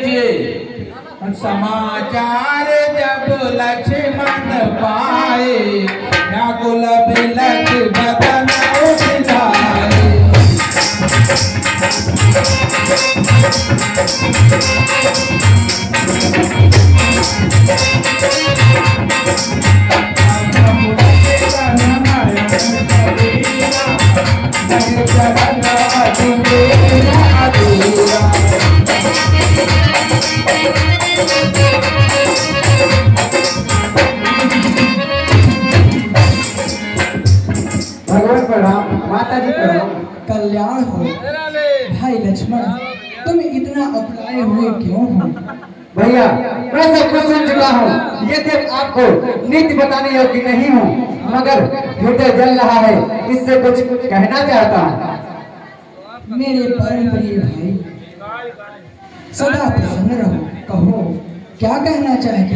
देखिए समाचार जब लक्ष्मण पाए, व्याकुल बिलख बदन उठ जाए। भगवान प्रणाम, माता जी प्रणाम। कल्याण हो भाई लक्ष्मण, तुम इतना अपराए हुए क्यों हो? भैया मैं सब कुछ सुन चुका हूँ। ये देख आपको नीति बताने योग्य नहीं हूँ, मगर हृदय जल रहा है, इससे कुछ कहना चाहता हूँ। मेरे परम प्रिय भाई, सदा प्रसन्न रहो। कहो क्या कहना चाहते?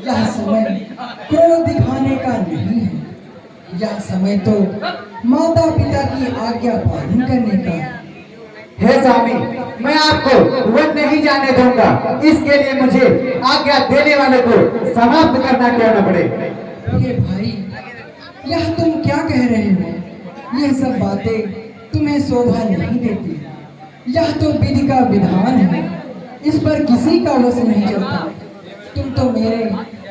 यह समय क्रोध दिखाने का नहीं है, यह समय तो माता पिता की आज्ञा पालन करने का है। हे स्वामी, मैं आपको वन नहीं जाने दूंगा। इसके लिए मुझे आज्ञा देने वाले को समाप्त करना क्यों न पड़े। ये भाई, यह तुम क्या कह रहे हो? यह सब बातें तुम्हें शोभा नहीं देती। यह तो विधि का विधान है, इस पर किसी का वश नहीं चलता। तुम तो मेरे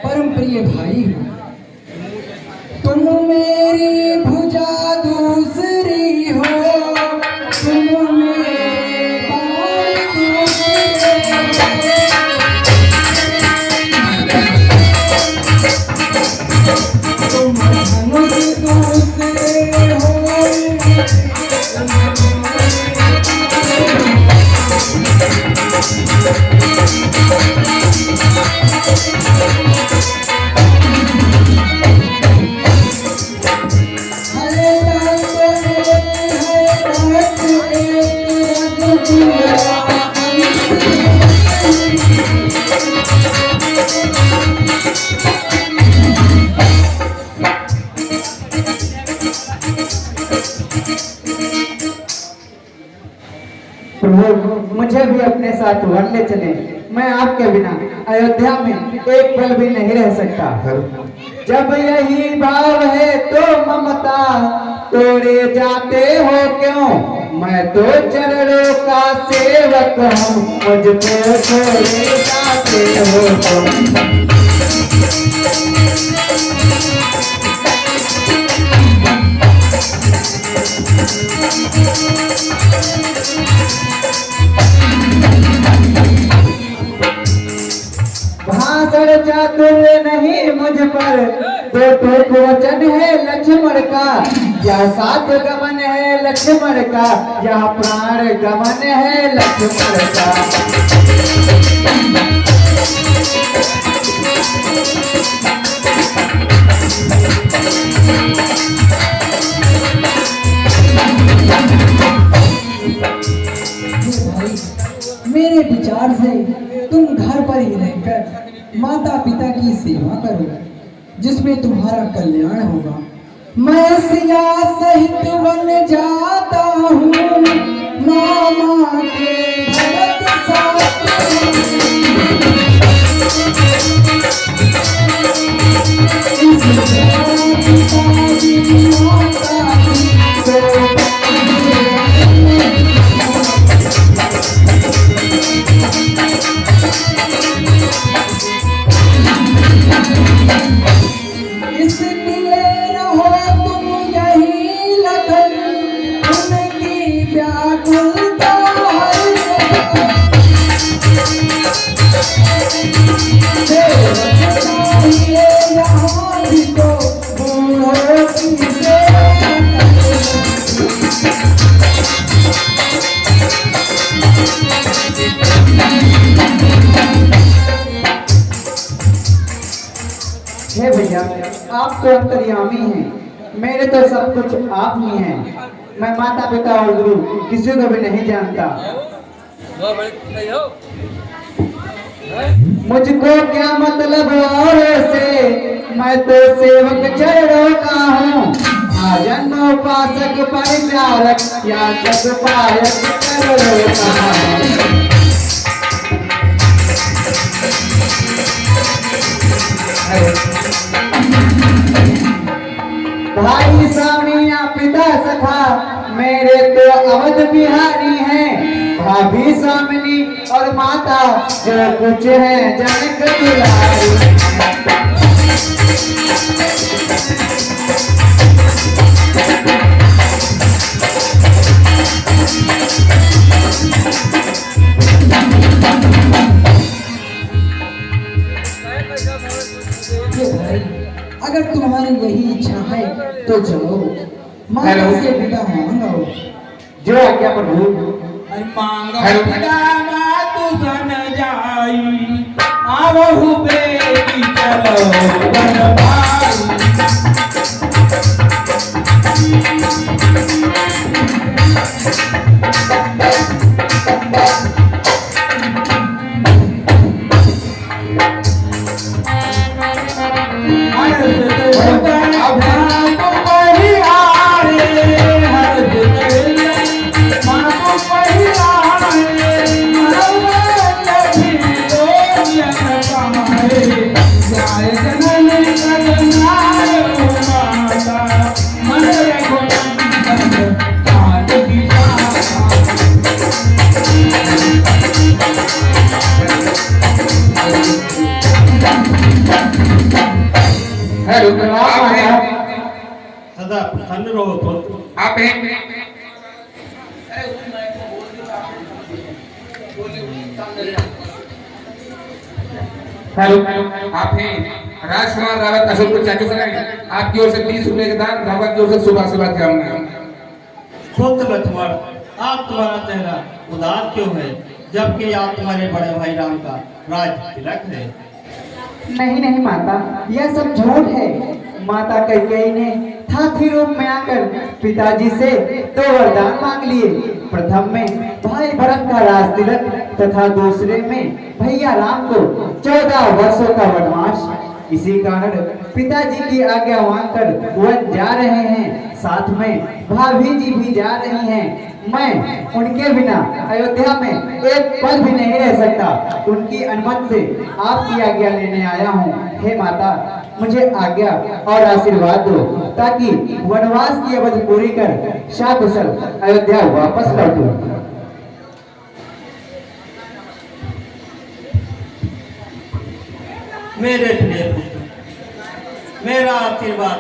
परम प्रिय भाई हो। तुम मेरी भुजा दूसरी हो, तुम मेरे बाण दूसरे हो। तुम धनुष दूसरे हो। प्रभु, मुझे भी अपने साथ वन ले चले। मैं आपके बिना अयोध्या में एक पल भी नहीं रह सकता। जब यही भाव है तो ममता तोड़े जाते हो क्यों? मैं तो चरणों का सेवक हूँ, मुझको तोड़े जाते हो क्यों? भाषण चातुर्य नहीं मुझ पर, दो टूक वचन है लक्ष्मण का। यह सात गमन है लक्ष्मण का, यह प्राण गमन है लक्ष्मण का। मेरे विचार से तुम घर पर ही रहकर माता पिता की सेवा करो, जिसमें तुम्हारा कल्याण होगा। मैं सिया सहित वन जाता हूँ, मामा के भगत साथ। इसलिए रहो तुम यही लगन, उनकी व्याकुलता चाहिए यहाँ भी तो बूढ़ों की सेवा। हे भैया, आप तो अंतर्यामी हैं, मेरे तो सब कुछ आप ही हैं। मैं माता पिता और गुरु किसी को भी नहीं जानता। मुझको क्या मतलब और से, मैं तो सेवक चरणों का हूँ। आजन्म उपासक परिचारक या जग पायक चरणों का हूँ। बिहारी हैं भाभी स्वामिनी और माता जो कुछ है जनक दुलारी। ये भाई, अगर तुम्हारी यही इच्छा है तो चलो माता से विदा मांगो। जो आज्ञा प्रभु। अरे मांगो विदा तू सन जाई आवहु बेटी चलो बन भाई। सदा प्रसन्न रहो पुत्र। आप हैं हेलो आप हैं राजकुमार रावत अशोकपुर चाचू सराय। आपकी ओर से 20 रुपए के दान भगवत की ओर से सुबह सुबह कराऊंगा। पुत्र लक्ष्मण, आप तुम्हारा चेहरा उदास क्यों है जबकि आप तुम्हारे बड़े भाई राम का राज तिलक है। नहीं नहीं माता, यह सब झूठ है। माता कैकेयी ने हाथी रूप में आकर पिताजी से 2 वरदान मांग लिए। प्रथम में भाई भरत का राज तिलक तथा दूसरे में भैया राम को 14 वर्षों का वनवास। इसी कारण पिताजी की आज्ञा मांगकर वन जा रहे हैं, साथ में भाभी जी भी जा रही हैं। मैं उनके बिना अयोध्या में एक पल भी नहीं रह सकता। उनकी अनुमति से आपकी आज्ञा लेने आया हूँ। हे माता, मुझे आज्ञा और आशीर्वाद दो ताकि वनवास की अवधि पूरी कर सकुशल अयोध्या वापस लौटूं। मेरे प्रिय पुत्र, मेरा आशीर्वाद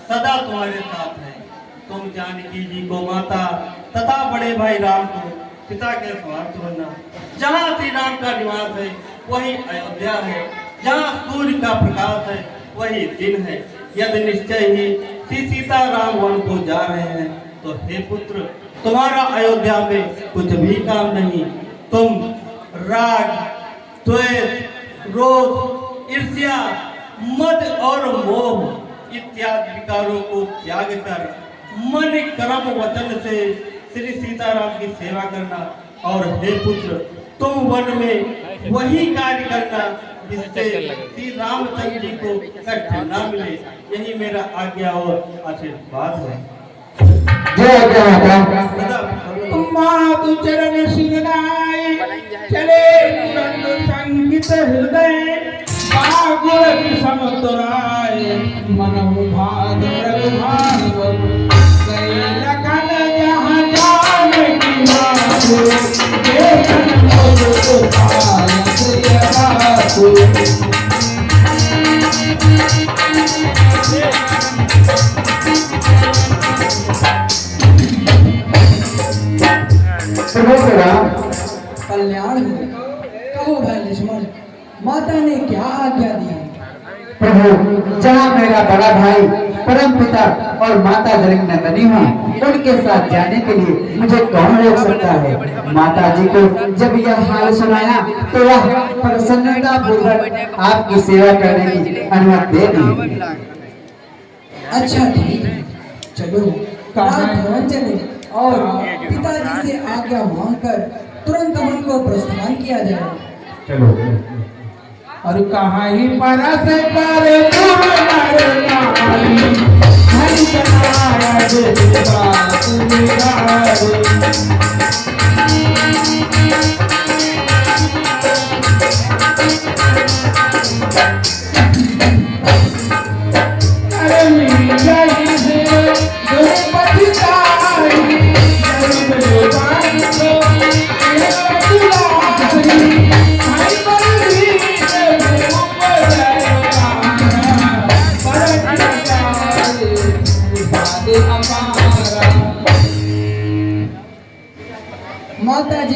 सदा तुम्हारे साथ है। तुम जानकी जी को माता तथा बड़े भाई राम को पिता के स्वार्थ बनना। जहाँ श्री राम का निवास है वही अयोध्या है, जहाँ सूर्य का प्रकाश है वही दिन है। यदि निश्चय ही श्री सीता राम वन को जा रहे हैं तो हे पुत्र, तुम्हारा अयोध्या में कुछ भी काम नहीं। तुम राग, द्वेष, रोष, ईर्ष्या, मद और मोह इत्यादि विकारों को त्याग कर मन, कर्म, वचन से श्री सीताराम की सेवा करना। और हे पुत्र, तुम वन में वही कार्य करना जिससे श्री रामचंद्र जी को कष्ट न मिले। यही मेरा आज्ञा और आशीर्वाद है। जय माता। सदा मातु चरण सिंहनाय चले तुरंत संगीत हृदय बागुर समतुराय मन भाग रघुभाग गए लखन जहाँ जान की मातु देखन मुझको पाय प्रिय बातु। कल्याण हो। कहो भाई लक्ष्मण, माता ने क्या आज्ञा दी है? प्रभु, जहाँ मेरा बड़ा भाई परम पिता और माता जगन्नाथनी हूँ, उनके साथ जाने के लिए मुझे कौन रोक सकता है। माता जी को जब यह हाल सुनाया तो वह प्रसन्नता पूर्वक आपकी सेवा करने की अनुमति दे दी। अच्छा ठीक है, चलो राजभवन चले और पिताजी से आज्ञा मांगकर तुरंत वन को प्रस्थान किया जाए। चलो। और कहाँ ही परस पर तुम नर नारी हरि बनाया देवा तुम्हारे। अरे मिल जाई है दो पतिताई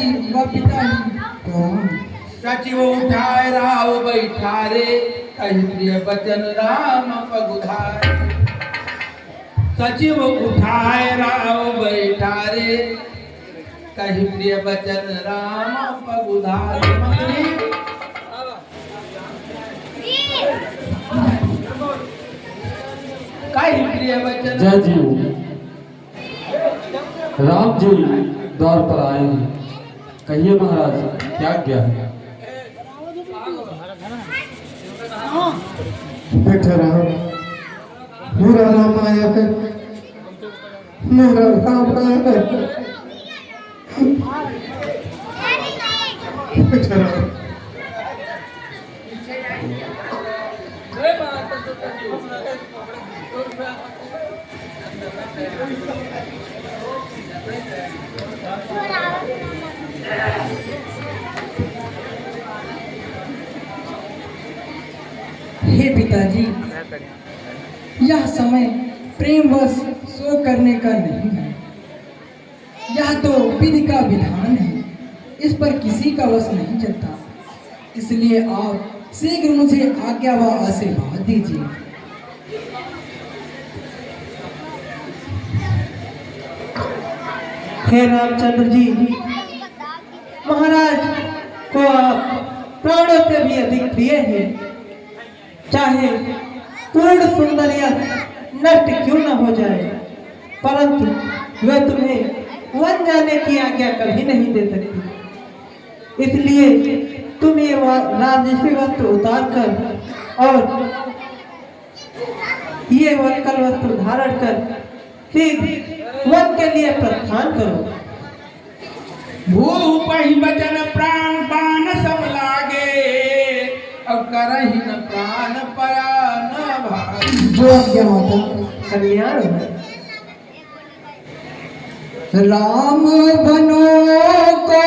माताजी व पिताजी प्रणाम। सचिव उठाए राव बैठारे कही प्रिय बचन राम पगुधारे। सचिव उठाए राव बैठारे कही प्रिय बचन राम पगुधारे। कही प्रिय बचन। जय जी, राम जी द्वार पर आए हैं। कहिए महाराज क्या क्या है? बेटा राम, मेरा राम आया है, मेरा राम आया है। बेटा राम, हे पिताजी, यह समय प्रेमवश शोक करने का नहीं है। यह तो विधि का विधान है, इस पर किसी का वश नहीं चलता। इसलिए आप शीघ्र मुझे आज्ञा व आशीर्वाद दीजिए। हे रामचंद्र जी, महाराज को आप प्राणों से भी अधिक प्रिय हैं। चाहे पूर्ण सुंदरिया नष्ट क्यों न हो जाए, परंतु वे तुम्हें वन जाने की आज्ञा कभी नहीं दे सकती। इसलिए तुम ये राजसी वस्त्र उतार कर और ये वक्कल वस्त्र धारण कर सीधे वन के लिए प्रस्थान करो। भूपहि बचन प्राण पान सब लागे, अब करहि न प्राण परा न भागे। जो आज्ञा माता। कल्याण है। राम बनो को